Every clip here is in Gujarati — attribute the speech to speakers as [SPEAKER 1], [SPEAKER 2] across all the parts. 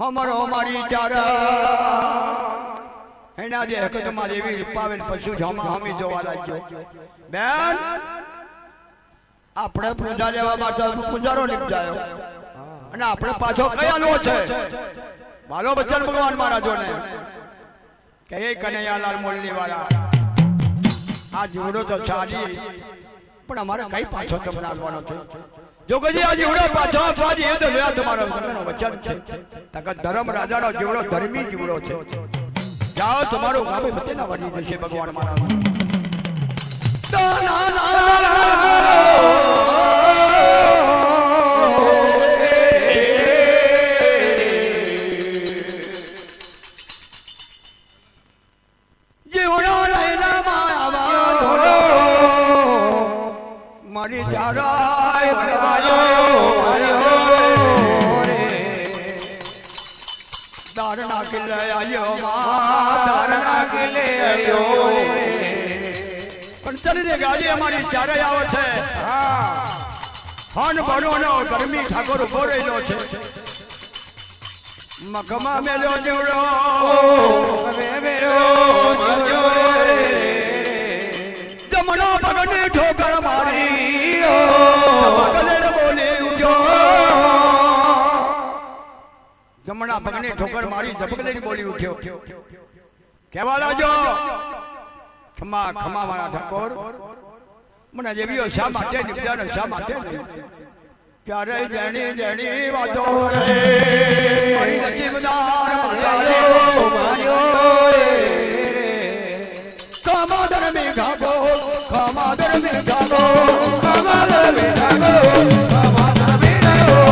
[SPEAKER 1] અમારો અમારી ચાર એના જે હકતમાં દેવી પાવેલ પશુ જમા હમી જોવા લાગ્યો બેન આપણે પૂજા લેવા માટે પૂજારો નિપજાયો અને આપણે પાછો કયાનો છે મારો બચ્ચન ભગવાન મહારાજોને કે એ કનૈયાલાલ મોલની વાળા આ જીવડો તો ચાલી પણ અમારે કઈ પાછો તમને આવવાનો છે જો કદી આ જીવડો પાછો આપવા દે તો લે તમારો ગંગાનો વચન છે તક ધર્મ રાજાનો જીવડો ધર્મી જીવડો છે જાઓ તમારું ગામે બતેના વળી જશે ભગવાન મહારાજ મારી ચારાય દારના કિલ્લે આયો દારના કિલ્લે આયો પણ ચલી રે ગાડી અમારી ચારે આવે છે હન બનોનો ગરમી ઠાકોર ઉભો રહેલો છે મખમા મેલો જીવડો જમણો પગને ઠોકર મારી પગલે બોલે ઉઠ્યો જમણા પગને ઠોકર મારી ઝપકલે બોલી ઉઠ્યો કેવા લાજો ખમા ખમા મારા ઠાકોર મને જેવીઓ શા માટે નિપજાનો શા માટે ત્યારે જેણી જેણી વાતો રે મારી નસીબદાર માર્યો કમાદર મે ખાગો કમાદર મે ખાગો કમાદર મે ખાગો કમાદર મે ખાગો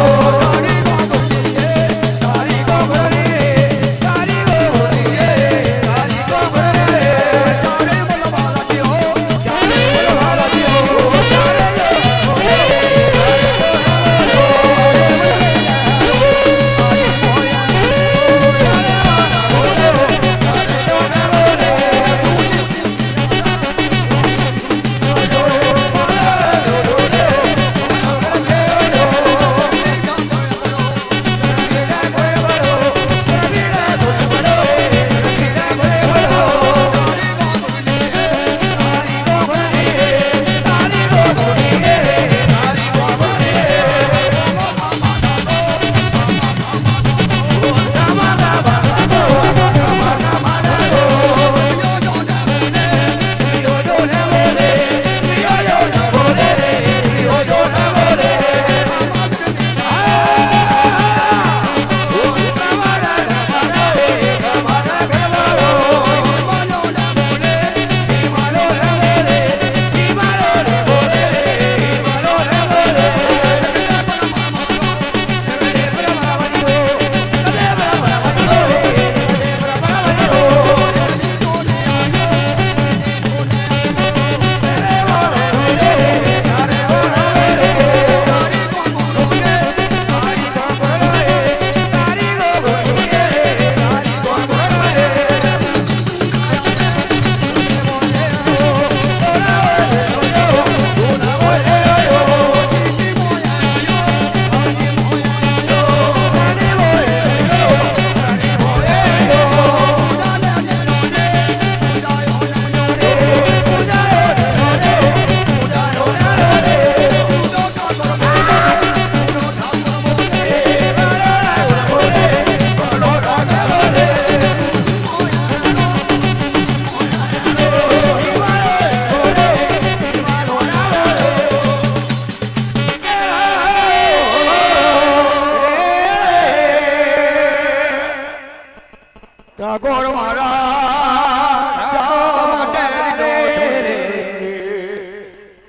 [SPEAKER 1] ઠાકોર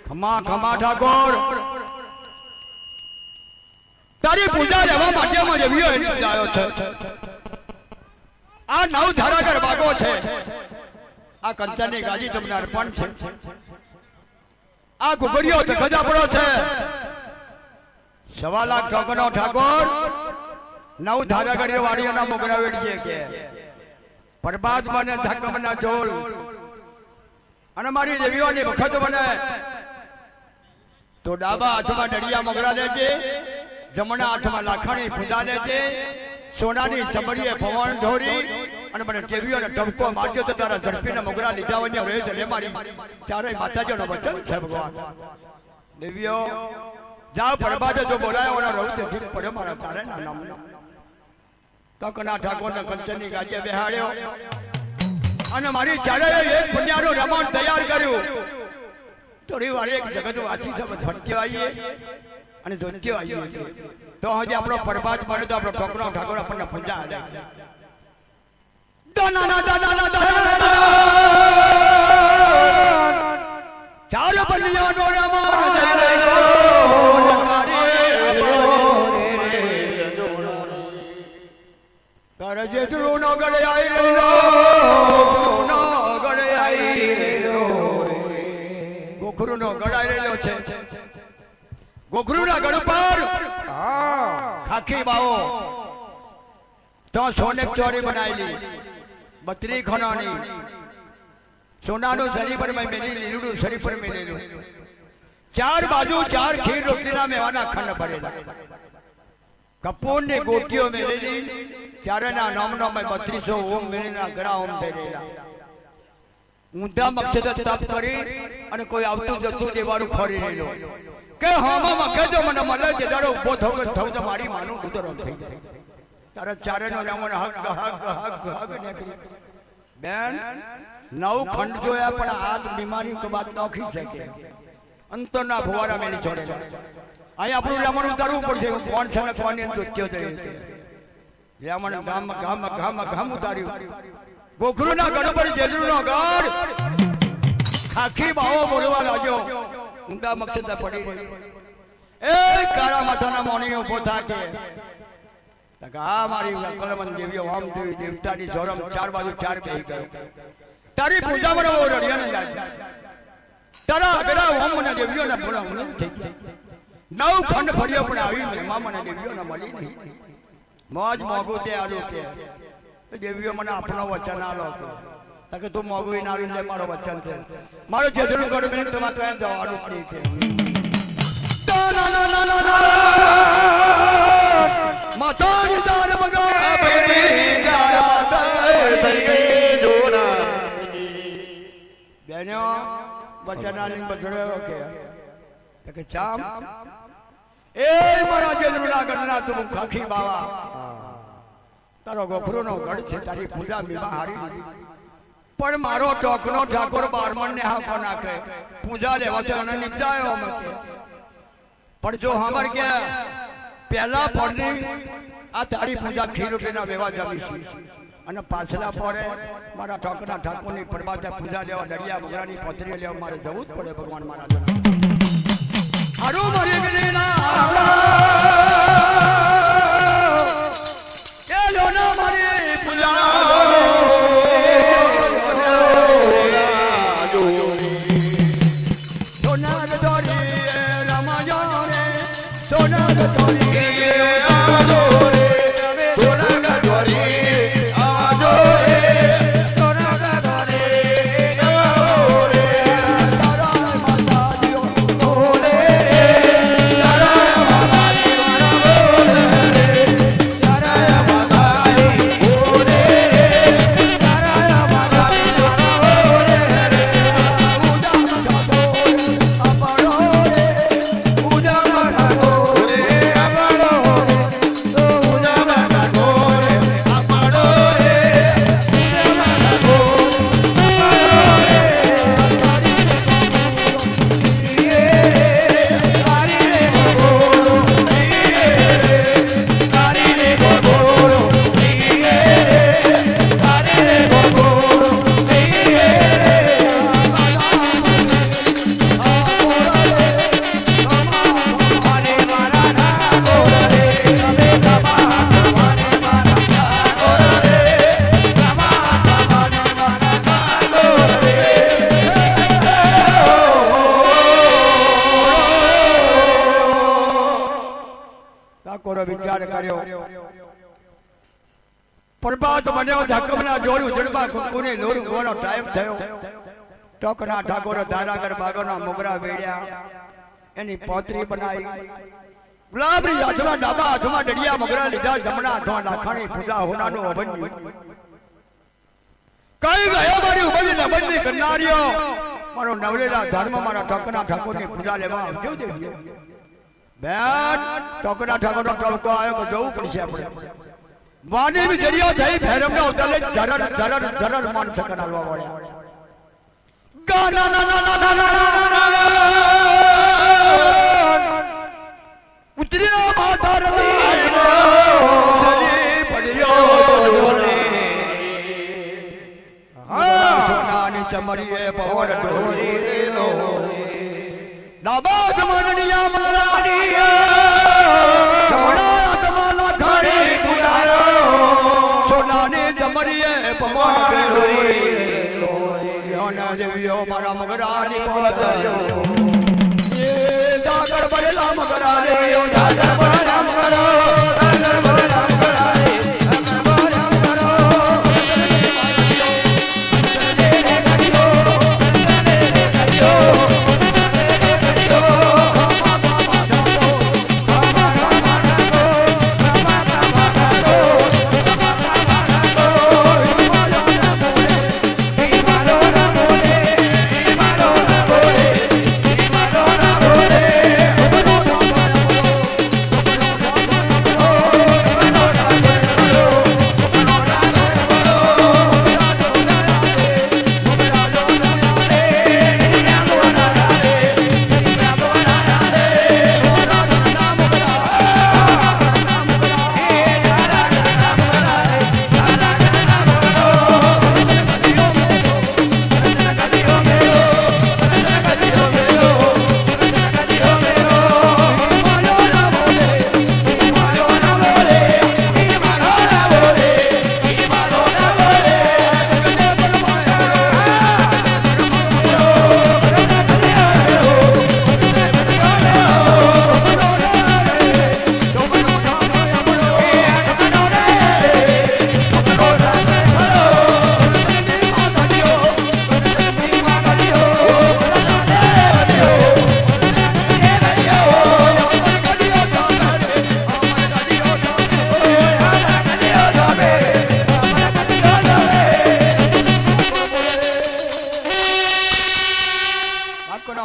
[SPEAKER 1] ખમા ખમા ઠાકોર તારી પૂજા લેવા માટે આવ્યો છે આ નવ ધારાગર બાગો છે આ કંચનની ગાજી તમને અર્પણ છે આ ગુગરિયો તખજાપડો છે 1.25 લાખ ઠોકનો ઠાકોર નવ ધારાગર વાડીઓના મોગરા વેડીએ કે પરમાત્મા ને ઠાકમના જોલ અને મારી દેવીઓની વખત બને તો ડાબા હાથમાં ડડિયા મોગરા લેજે, જમણા હાથમાં લાખણી પૂજા લેજે, સોનાની ચમડીએ પવન ઢોરી અને મને ટેવીઓને ટપકો માર્યો તો તારા ઝડપીના મોગરા લીધા હોય રહે છે મારી ચારેય માતાજીનો વચન છે ભગવાન દેવીઓ જાઓ પરબાદે જો બોલાયો ઓલા રહું તે ઠીક પડ્યો મારા તારે ના નામનો તકના ઠાકોરને કંચનની ગાજે બેહાડ્યો અને મારી ચારેય એક પુણ્યાનું રમણ તૈયાર કર્યું થોડી વાર એક જગત વાંચી સમજ ભટક્યો આવીએ અને ધોનક્યો આવીએ તો હજી આપણો પરબાદ બને તો આપણો ઠોકરો ઠાકોર આપણને પૂજા આલે ચાર બનિયાનો રમણ તારે જે ધ્રુવનો ગળે આવી રહ્યો ગોખરુનો ગળાઈ રહ્યો છે ગોખરુના ગળ પર ખાખી બાવો તો સોને ચોરી બનાવેલી 32 ખણાની સોનાનું શરીર પર મેં મેલી લીલું શરીર પર મેલેલું ચાર બાજુ ચાર ખીર રોટલીના મેવાના ખંડ ભરેલા કપૂરની ગોટીઓ મેલેલી ચારેના નામનો મેં 3200 ઓમ મેલીના ગળા ઓમ થઈ રહેલા ઊંધા મકસદ તપ કરી અને કોઈ આવતું જતું દેવાનું ખોરી રહેલો કે હામાં કેજો મને મળે જે દાડો ઉભો થવ તો મારી માનું ઉતરમ થઈ જાય તારા ચારેનો નામનો હક નીકળી બેન 9 ખંડ જોયા પણ આજ બીમારી તો વાત નોખી શકે અંતરના ફુવારા મેલી છોડેલા અહીં આપણું રામણ ઉતારવું પડશે કોણ છે ને કોની નૃત્યો થયું રામણ ગામ ઉતાર્યું ગોખરુના ગઢ પર જેજરૂનો ગઢ ખાખી બાવો બોલવા લાગ્યો ઊંડા મકસદ પડી ગઈ એ કાળા માથાના મોની ઉભો થાકે તકા મારી કલમન દેવીઓ વામ દેવી દેવતાની જોરમ ચાર બાજુ ચાર બેહી ગયો તારી પૂજા મને રડિયાને લાગી તારા આગળ વામ મને દેવીઓને બોલા મને થઈ ગઈ 9 ખંડ ફર્યો પણ આવી મહેમા મને દેવીઓને મળી નહીં મોજ મોગું તે આલો કે દેવીઓ મને આપણો વચન આલો કે તું મોગું ના આવી લે મારો વચન છે મારો જેજરું ગઢ બેન તમારે તો જવાનું પડી કે માતાની દાર બગા બેનો વચનાની બજડ્યો કે ચામ એ મારા જેજરુના ગઢના તું ખાખી બાવા તારો ગોખરુનો ગઢ છે તારી પૂજા બીમાં હારી દીધી પણ મારો ટોકનો ઠાકોર બારમણ ને હાફો નાખે પૂજા લેવા તો એને નિપજાયો અમે કે પણ જો હમર કે પહેલા પડની આ તારી પૂજા ખીરોટીના વેવા જમી છે અને પાછલા પડે મારા ટોકના ઠાકોરની પરબાદે પૂજા લેવા દરિયા બગડાની પથરી લેવા મારે જવું જ પડે ભગવાન મારા હારું મારી ગલીના વિચાર કર્યો પ્રભાત બન્યો ઝકમના જોડું જડબા કુકુને લોરું ગોનો ટાઈમ થયો ટોકના ઠાકોર ધારાગર બાગોના મોગરા વેડ્યા એની પોતરી બનાવી ગુલાબની હાથમાં ડાબા હાથમાં ડડિયા મગરા લીધા જમણા હાથમાં લાખાણી પૂજા હોનાનો અભંડી કઈ ગયા મારી ઉભરી નબંડી કરનારીઓ મારો નવલેલા ધર્મ મારા ટોકના ઠાકોરની પૂજા લેવા આવજો દેવીઓ બેન ટોકના ઠાકોરનો ટોકો આવ્યો કે જવું પડશે આપણે વાણી બી જરિયો થઈ ભૈરવના ઉતલે જરર જરર જરર માન સકન હાલવા પડ્યા ગાના ના ના ના ના ઉતર્યા માધર જલી પડ્યો સોનાની ચમરીએ પવન ઢોરી રેલો ડાબા જમણિયા મરાડીયા જમણા તમાલા ઘડી પુરાયો સોનાની ચમરીએ પવન ઢોરી રેલો યોના જેવિયો મારા મગરાની પવન એ Jagr બળેલા Magra દેવિયો Jagr બળેલા Magra Jagr બળેલા Magra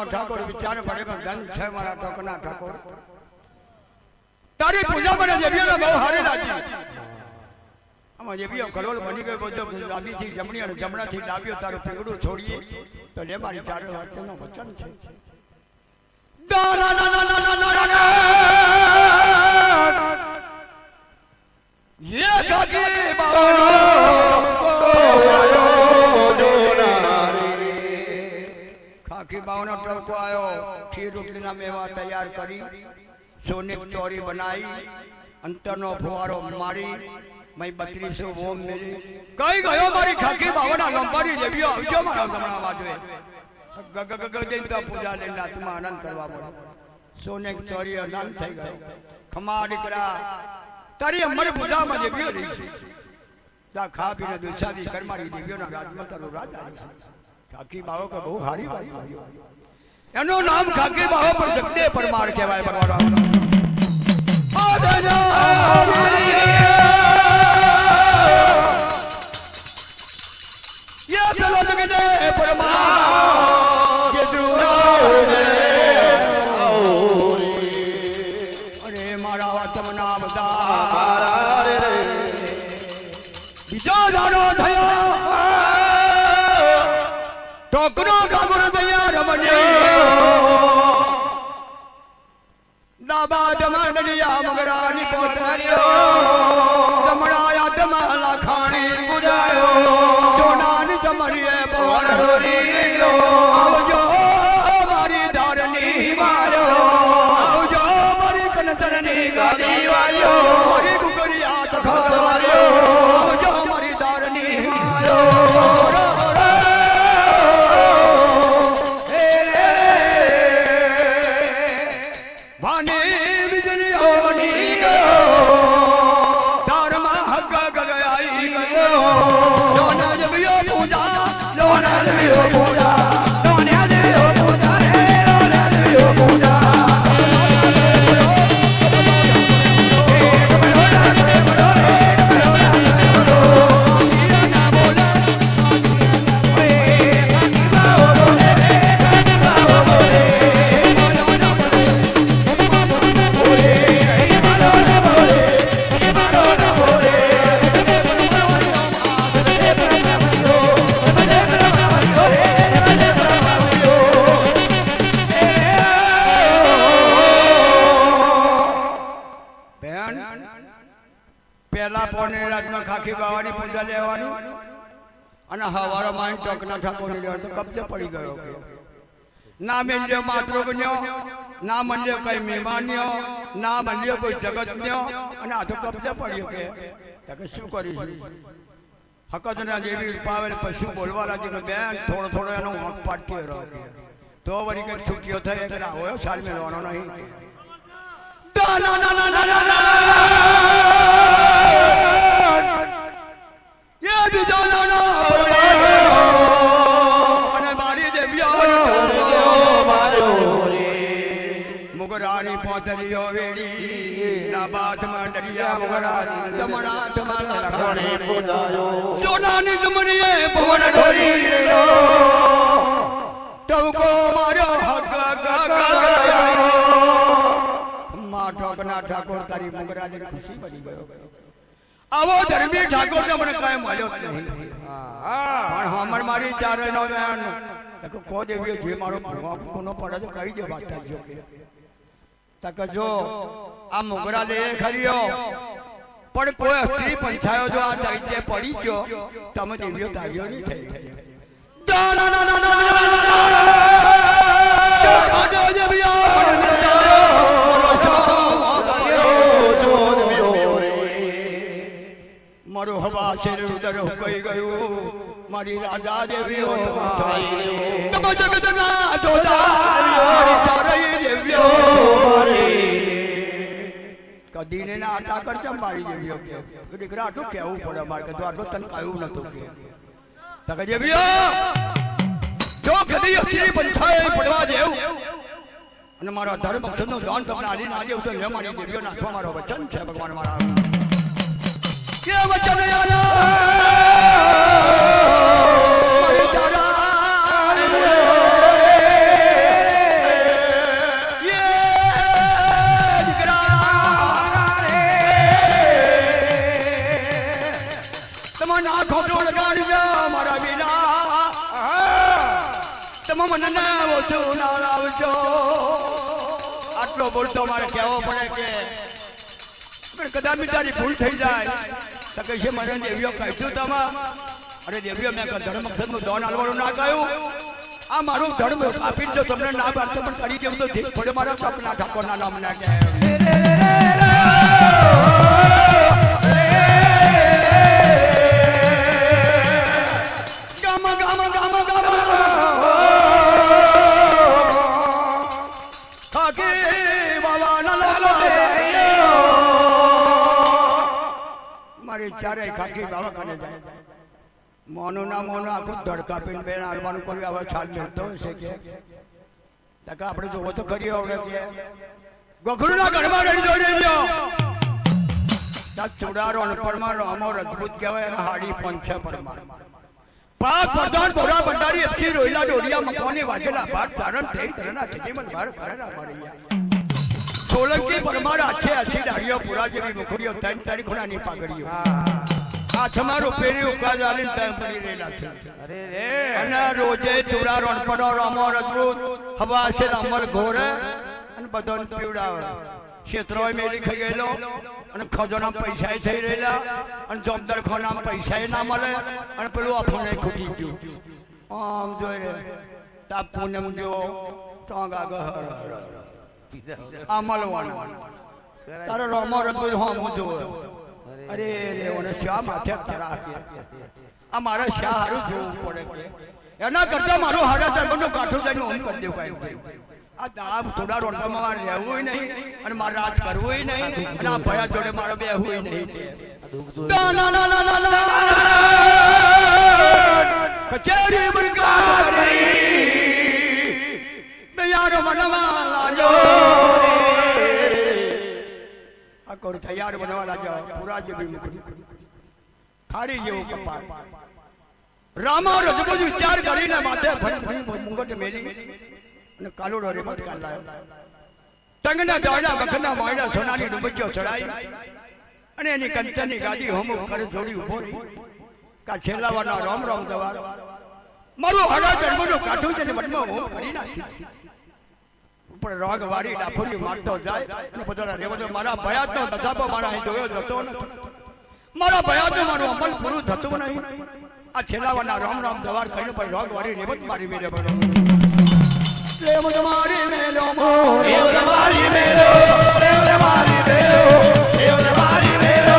[SPEAKER 1] Thakor વિચાર પડે કે ધન છે મારા ટોકના ઠાકોર તારી પૂજા મને જેવીઓને બહુ હારી લાગી આમાં જેવીઓ કલોલ બની ગયો બધો ડાબીથી જમણી અને જમણાથી ડાબીઓ તારું પીગડું છોડીએ તો લે મારી ચારે વાક્યનો વચન છે યે ખાકી બાવનો ખાકી બાવનો ટોકો આવ્યો ખીર રોટલીના મેવા તૈયાર કરી સોની ચોરી બનાવી અંતરનો ફુવારો મારી મય 3200 ઓમ મેલી કઈ ગયો મારી ખાકી બાવના લંબાડી જેવીઓ આવજો મારા જમણા બાજુએ ગગગગદેન્દ્ર પૂજા લઈને આત્મા આનંદ કરવા પડે સોને ચોરી આનંદ થઈ ગયો ખમા દીકરા તારી અમર પૂજામાં જેવીઓ રહી છે તા ખા પીને દુસાદી કરમારી દેવીઓના રાજમાં તારો રાજા છે ખાકી બાવો કે બહુ હારી વાત એનું નામ ખાકી બાવો પર જગદે પરમાર કહેવાય ભગવાન ये चलो जगदे परमार ये अरे मारा वातमना बता बीजो जानो थया टोकरो ठाकुर दया रमणे दाबा दमड़िया मगरानी पोतरियो दमड़ाया दमला खाणी बुझायो सोनानी चमड़िए पवन ढोरी लो आवजो मारी धारनी मारो आवजो मारी कनचरनी गादी वालो मारी कुकरिया तखत वालो आवजो मारी धारनी मारो वाने बिजली होनी गयो दारमा हक गगयाई गयो लोना जबियो पूजा लोना जबियो पूजा लोना રાતમાં ખાખી બાવાની પૂજા લેવાની અને હવારો માઇન ટોકના ઠાકોરની લેવાનું તો કબજે પડી ગયો કે ના મળ્યો માતૃજ્ઞો ના મળ્યો કઈ મહેમાન્યો ના મળ્યો કોઈ જગતન્યો અને આ તો કબજે પડ્યો કે શું કરીશું હકતના જેવી પાવેલ પશુ બોલવા લાગી કે બેન થોડો થોડો એનો હક પાટકી રહ્યો તો વળી કઈ છૂટીઓ થઈ કે આવો સાલ મેળવાનો નહીં મુગરાની પોતરીઓ વેડી ના બાથમાં ડરિયા મુગરા જમણાથમાં લખણે પૂજાયો જોનાની જમણીએ પવન ઢોરી લો ટવકો માર્યો હક માં ઠોકના ઠાકોર તારી મુગરાની ખુશી બની ગયો આવો ધર્મી ઠાકોર તો મને કાંઈ મળ્યો જ નહીં પણ હમણ મારી ચારે નો વેણ કો દેવીઓ જે મારો કોનો પડે તો કહી દે વાત જો તક જો આ મુગરા લે ખરીયો પણ કોઈ સ્ત્રી પંચાયો જો આ ચૈત્ય પડી ગયો તમે દેવીઓ તારીઓ નહીં થઈ મારો હવા શેર ઉદર કઈ ગયું મારી રાજા દેવીઓ તમે જગતના જોતા મારી ચારેય દેવીઓ કદી ને ના આટા કર ચમ મારી દેવીઓ કે દીકરા આટલું કેવું પડે મારે કે આટલું તને કહ્યું નતું કે તકે દેવીઓ જો કદી અસ્ત્રી પંચાય પડવા દેવ અને મારા ધર્મ અક્ષરનું દાન તમને આલી ના દેવ તો લે મારી દેવીઓ નાખવા મારો વચન છે ભગવાન મારા કે વચન આટલો બોલતો મારે કહેવો પડે કે કદાચ તારી ભૂલ થઈ જાય તો કહે છે મને દેવીઓ કહ્યું તમે અરે દેવીઓ મેં ધર્મ અક્ષરનું દાન આલવાનું ના કહ્યું આ મારું ધર્મ આપી જો તમને ના બાળતો પણ કરી દેવું તો થોડે મારા સપના ઠાકોરના નામ ના કહે ચારે ખાકી બાવા કાને જાય મોનો ના મોનો આખું ધડકા પીને બેન હાલવાનું કર્યું હવે છાલ મેળતો હશે કે તકા આપણે જોવો તો કરીએ હવે કે ગોખરુના ઘરમાં રેડી જોઈ લેજો તા ચુડારો અનપડમાં રામો રજપૂત કહેવાય અને હાડી પંછે પરમાર પાક પ્રધાન બોરા ભંડારી અચ્છી રોઈલા ડોડિયા મકવાની વાજેલા ભાત ચારણ તેર કરના ચીમત ભાર કરના મારિયા સોલંકી પરમાર આછે આછી ડાળીઓ પૂરા જેવી મુખડીઓ 3 તારીખોના ની પાઘડીઓ આ તમારો પેરી ઉકાજ આલીન ટાઈમ પડી રહેલા છે અરે રે અને રોજે ચૂડા રોણપડો રામો રજપૂત હવા છે અમર ઘોરે અને બધોન પીવડાવે ક્ષેત્રોય મેલી ખાઈ ગયેલો અને ખજોના પૈસા થઈ રહેલા અને જોમદાર ખોના પૈસા ના મળે અને પેલું આપણને ખૂટી ગયું આમ જોઈ રે તા પૂનમ જો ટોંગા ગહર અમલવાના તારો રોમો રજપૂત હોમ જોવે અરે રે ઓને શા માથે તરા કે આ મારા શા હારું જોવું પડે કે એના કરતા મારું હાડા ધર્મનું કાઠું જઈને ઓમ કરી દેવું કાઈ આ દાબ થોડા રોટમાં રહેવું નહીં અને મારે રાજ કરવું નહીં અને આ ભયા જોડે મારે બેહવું નહીં કચેરી બરકા મે યારો મનવા લાજો આ કોર તૈયાર બનવા લાજો પૂરા જેવી મુકડી ખાડી જેવો કપાળ રામા રજપૂત વિચાર કરીને માથે ભણી મુંગટ મેલી અને કાલુડો રેમત કાલ લાયો ટંગના દાડા બખના મોયડા સોનાની ડુબજો ચડાઈ અને એની કંચનની ગાદી હોમ કરે જોડી ઉભો રહી કા છેલ્લાવાના રામ રામ જવા મારું હાડા ધર્મનું કાઠું છે ને મનમાં હોમ કરી નાખી ઉપર રાગ વારી ડાફોડી મારતો જાય અને પોતાના રેવજો મારા ભયાતનો દજાબો મારા અહીં જોયો જતો નથી મારા ભયાનું મારું અમલ પૂરું થતું નહીં. આ છેલ્લાવાના રામ રામ દવાર કરીને પણ રોગ વાળી રેવત મારી મેલે પડો. પ્રેમ તમારી મેલો પ્રેમ તમારી મેલો પ્રેમ તમારી મેલો પ્રેમ તમારી મેલો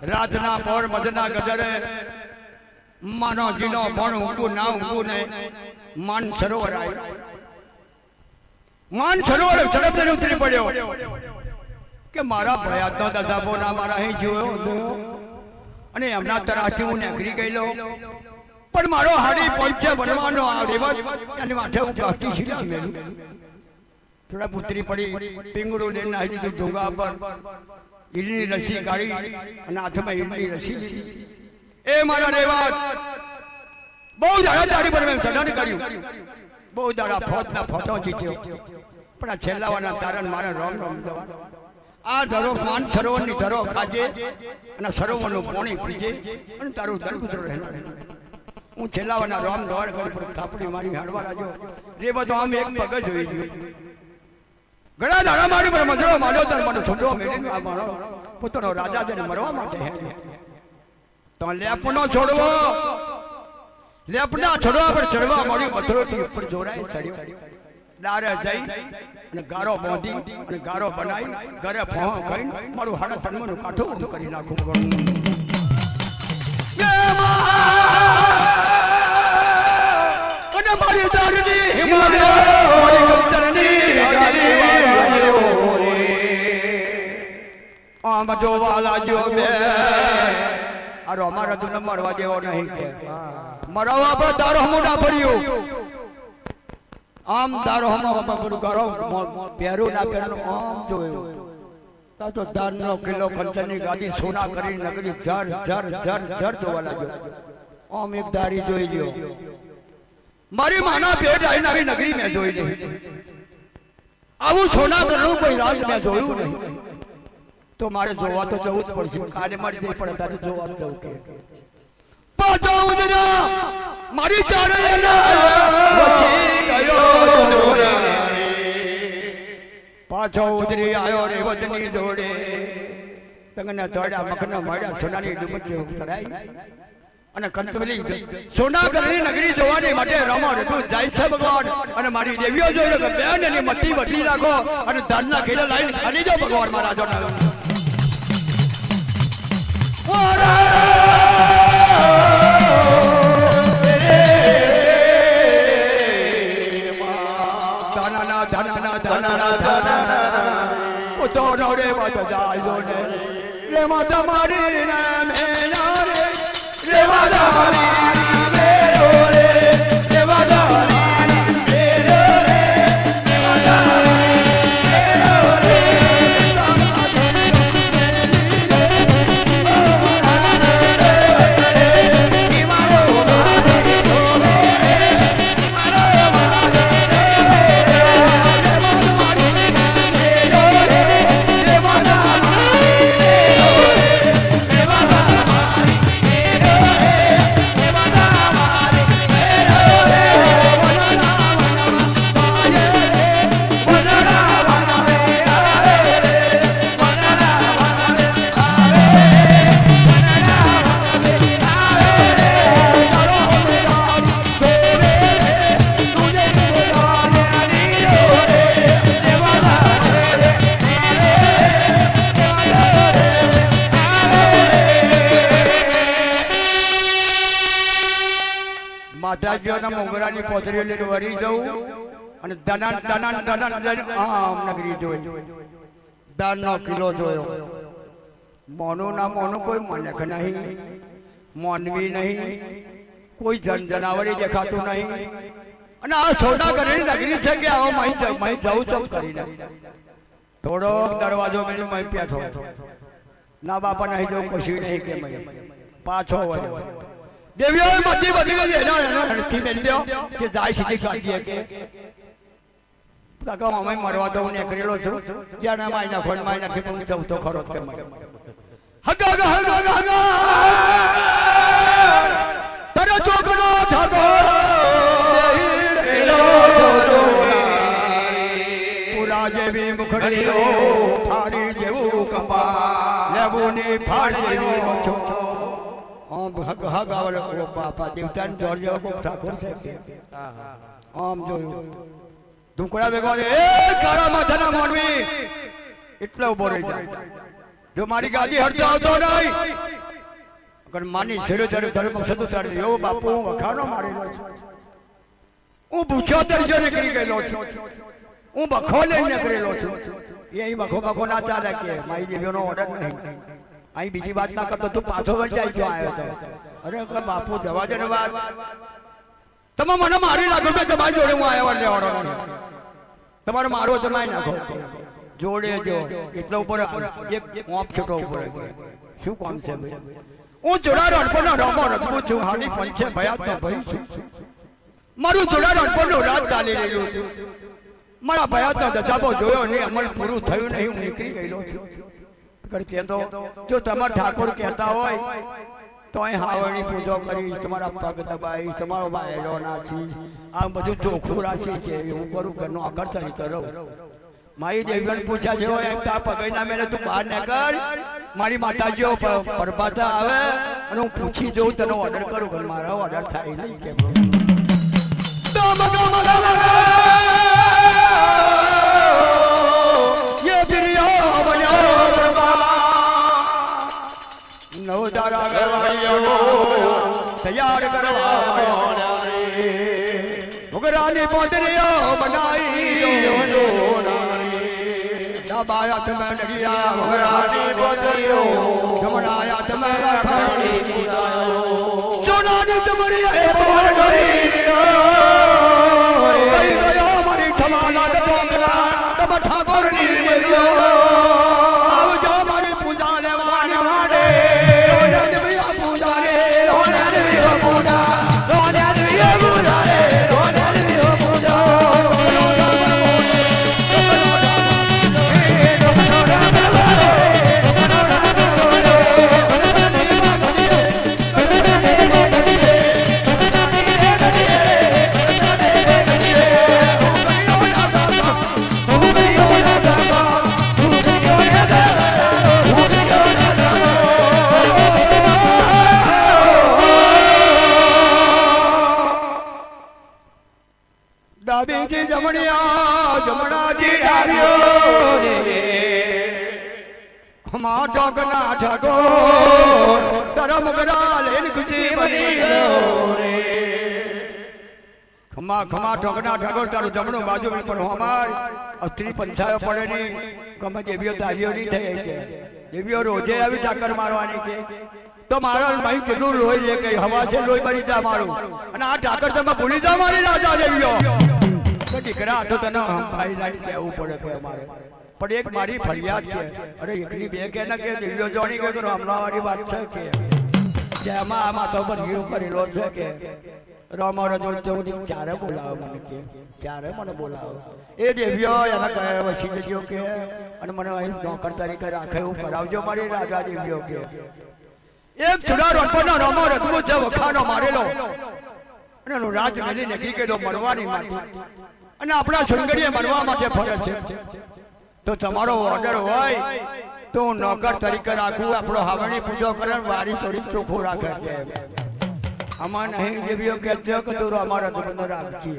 [SPEAKER 1] રાતના પોર મધના ગજરે માનો જીનો પણ ઊંઘું ના ઊંઘું ને માન સરોવર આવ્યું. માન સરોવર ઝડપથી ઉતરી પડ્યો કે મારા ભયાતનો દજાબો ના મારા અહીં જોયો અને એમના તરાથી હું નીકળી ગયેલો. પણ મારો હાડી પહોંચે બનવાનો આ રેવત એની માથે હું પ્લાસ્ટિક શીલા મેલું. થોડા પુત્રી પડી પીંગડું લઈને નાહી દીધું ઢોંગા પર. ઈલની રસી કાઢી અને હાથમાં ઈલની રસી લીધી. એ મારા રેવત બહુ દાડા દાડી પર મેં ચઢાણ કર્યું. બહુ દાડા ફોટના ફોટો જીત્યો. પણ આ છેલ્લાવાના તારણ મારા રોમ રોમ જવા. આ ધરો માન સરોવરની ધરો ખાજે અને સરોવરનું પાણી પીજે અને તારું દરગુજરો રહેणार. હું છેલ્લાવાના રોમ દોડ કરી પર થાપડી મારી હાડવા લાગ્યો. રેવત આમ એક પગ જોઈ ગયો. ઘણા દાડા મારી પર મજરો માર્યો તાર મને છોડવા મેળીને આ મારો પોતાનો રાજા જઈને મરવા માટે હે. તો લેપનો છોડવો લેપના છોડવા પર ચડવા મળ્યું. મથરોથી ઉપર જોરાય ચડ્યો. ડારે જઈ અને ગારો બાંધી અને ગારો બનાવી ઘરે ફોહ ખાઈને મારું હાડા તનમનું કાઠું કરી નાખું. અને મારી દારની હિમાલય મારી કંચનની આમ જોવા લાગ્યો બે અરે અમારા તું મરવા જેવો નહીં કે મરવા પર દારો મોટા પડ્યું. આમ દારો હમણાં ગારો પહેરું ના પહેરું આમ જોયું તો દાનનો કિલ્લો કંચનની ગાદી સોના કરી નગરી જર જર જર જર જોવા લાગ્યો. આમ એક દારી જોઈ ગયો. મારી માના પેટ આવીને આવી નગરી મેં જોઈ નહીં. આવું સોના કરવું કોઈ રાજ મેં જોયું નહીં. તો મારે જોવા તો જવું જ પડશે. કાલે મારી જઈ પડે તારે જોવા જવું કે પાછો ઉજરા મારી ચારે પાછો ઉજરી આવ્યો રેવતની જોડે. તંગના દોડ્યા મખના મળ્યા સોનાની ડુમચી ચડાઈ અને કંચવલી સોના કરની નગરી જોવાની માટે રમો ઋતુ જાય છે ભગવાન. અને મારી દેવીઓ જોઈ કે બેન એની મતી વધી રાખો અને ધાનના ખેલા લાઈન ખાલી જાઓ ભગવાન મારા જોડે. માતાજીઓના મોગરાની પોતરી લઈને વરી જવું અને દનાન દનાન દનાન આમ નગરી જોઈ. દાળનો કિલો જોયો. મોનું ના મોનું કોઈ મનક નહીં, મોનવી નહીં, કોઈ જનાવરી દેખાતું નહીં. અને આ સોદાગરની નગરી છે કે આવો મહી જવું ચમ કરીને થોડો દરવાજો મેં બેઠો ના બાપા નહીં જવું કશું નહીં કે પાછો વળ્યો. દેવીઓ બધી બધી ગઈ એના હણથી મેલ્યો કે જાય સીધી કાઢીએ કે અમે મરવા તો હું નીકળેલો છું જ્યાં મારી નાખો મારી નાખી હું જવું તો ખરો કે તને ચોકનો થતો પુરા જેવી મુખડીઓ થારી જેવું કપા લેવું ની ફાળ જેવી મચો આમ હગ હગ આવડે બાપા દેવતાન જોર જેવો કોક ઠાકોર છે આમ જોયું ધુકડા ભેગો એ કાળા માથાના મોનવી એટલે ઉભો રહી જાય. જો મારી ગાદી હરતો આવતો નહીં અગર માની છેડો ચડે ધર્મ સદુ ચડે એવો બાપુ હું વખાણો મારેલો છું. હું ભૂખ્યો દરજો નીકળી ગયેલો છું, હું બખો લઈને નીકળેલો છું. એ અહીં બખો ના ચાલે કે મારી દેવીઓનો ઓર્ડર નહીં. અહીં બીજી વાત ના કરતો તું પાછો વંચાઈ ગયો આવ્યો તો. અરે બાપુ જવા દે ને વાત. તમે મને મારી નાખો કે તમારી જોડે હું આવ્યો લેવાનો નહીં. તમારે મારો જમાઈ નાખો જોડે જો એટલા ઉપર એક ઓપ છોટો ઉપર શું કોમ છે હું જોડા રણપણનો રમો રમું છું. હાની પંચે ભયાત નો ભય છું. મારું જોડા રણપણનો રાત ચાલી રહ્યું હતું. મારા ભયાત નો દજાબો જોયો નહીં, અમલ પૂરું થયું નહીં, હું નીકળી ગયેલો છું. કહેતો જો તમારા ઠાકોર કહેતા હોય તો અહીં હાવણી પૂજો કરી, તમારા પગ દબાઈ, તમારો બાયલો નાચી, આ બધું ચોખ્ખું રાખી છે. હું કરું કે નોકર તરીકે રહું. મારી દેવીઓને પૂછ્યા છે એમ તા પગઈના મેલે તું બહાર નીકળ, મારી માતાજીઓ પરબાતા આવે અને હું પૂછી જોઉં તને ઓર્ડર કરું કે મારા ઓર્ડર થાય નહીં કે નવદારા તૈયાર કરવા ઘોઘરાની પોતરીઓ બનાવી ડાબાયા તમે નડિયા ઘોઘરાની પોતરીઓ જમણાયા તમે રાખડી સોનાની તમારી એ બોલ કરી કઈ ગયો મારી સમાના ટોકરા તબ ઠાકોરની દેવીઓ આવજો મારી પૂજા લેવાની માટે ડાબીજી જમણિયા જમણાજી ડાબ્યો રે મા ઠાકરના ઠાકોર ધરમ ગરા લેન ખુશી બની ગયો રે ખમા ખમા ઠાકરના ઠાકોર તારું જમણું બાજુ પર અમાર અસ્ત્રી પંચાયો પડે ની ગમે દેવીઓ તારીઓ નહીં થઈ કે દેવીઓ રોજે આવી ચાકર મારવાની કે તો મારા ભાઈ કેટલું લોહી લે કે હવા છે લોહી બની જા મારું અને આ ઠાકર તમે ભૂલી જા મારી રાજા દેવીઓ દીકરા તો તને ભાઈ લાઈ કહેવું પડે કે અમારે પણ એક મારી ફરિયાદ કે અરે એકની બે કે ના કે દેવીઓ જોણી કે રામલાવાળી વાત છે કે જેમાં આ માથા ઉપર વીરો કરેલો છે કે રામા રજો તો ચારે બોલાવો મને કે ચારે મને બોલાવો એ દેવીઓ એના કહે વસી જજો કે અને મને અહીં નોકર તરીકે રાખે એવું કરાવજો મારી રાજા દેવીઓ કે એક ચુડા રોટનો રામો રજવો છે વખાનો મારેલો અને એનું રાજ મેલી નીકળી ગયેલો મરવાની માટે અને આપણા સુંદરીએ મરવા માટે ફરે છે. તો તમારો ઓર્ડર હોય તો હું નોકર તરીકે રાખું, આપણો હાવણી પૂજો કરે, વારી થોડી ચોખ્ખું રાખે છે. આમાં નહીં જેવીઓ કહેતો કે તું અમારા ધર્મ રાખી,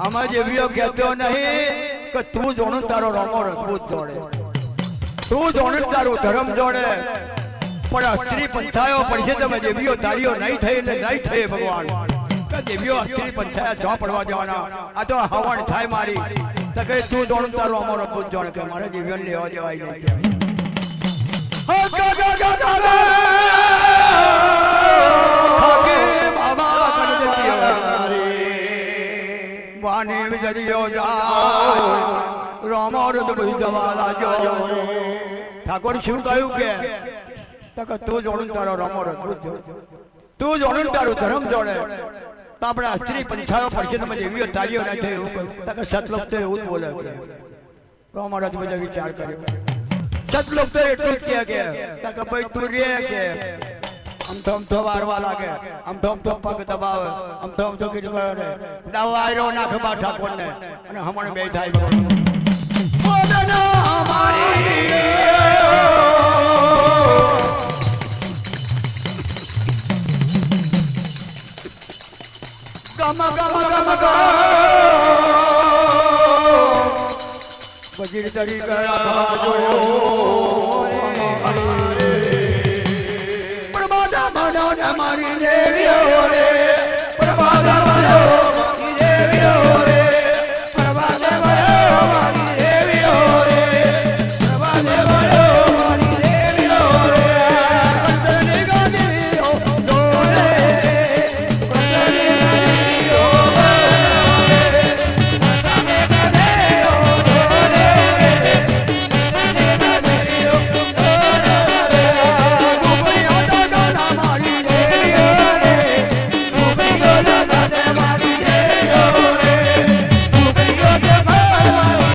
[SPEAKER 1] આમાં જેવીઓ કહેતો નહીં કે તું જોણું તારો રામો રજપૂત જોડે, તું જોણું તારું ધર્મ જોડે. પણ સ્ત્રી પંચાયો પડશે તમે દેવીઓ તારીઓ નહીં થઈ એટલે નહીં થઈ ભગવાન. દેવીઓ સ્ત્રી પંચાયા જો પડવા દેવાના, આ તો હવણ થાય મારી તો કે તું જોણ તારો અમારો ખુદ જોણ કે મારે જીવન લેવા દેવાય નહીં બાબા વાને વિજયો જાય રામોર દુબઈ જવાલા જો ઠાકોર શું કહ્યું કે તક તું જોડું તારો રામોર તું જોડું તારું ધર્મ જોડે તો આપણે સ્ત્રી પંચાયો પડશે તમે એવી તારીઓ ન થઈ એવું તક સતલોક તો એવું જ બોલે રામોર બધા વિચાર કર્યો સતલોક તો એટલું જ કે તક ભાઈ તું રે કે આમ તો વારવા લાગે આમ તો પગ દબાવે આમ તો કીધું કરે દવા આયરો નાખ બા ઠાકોર ને અને હમણ બે થાય પછી તરીકે મારી દેવીઓ રે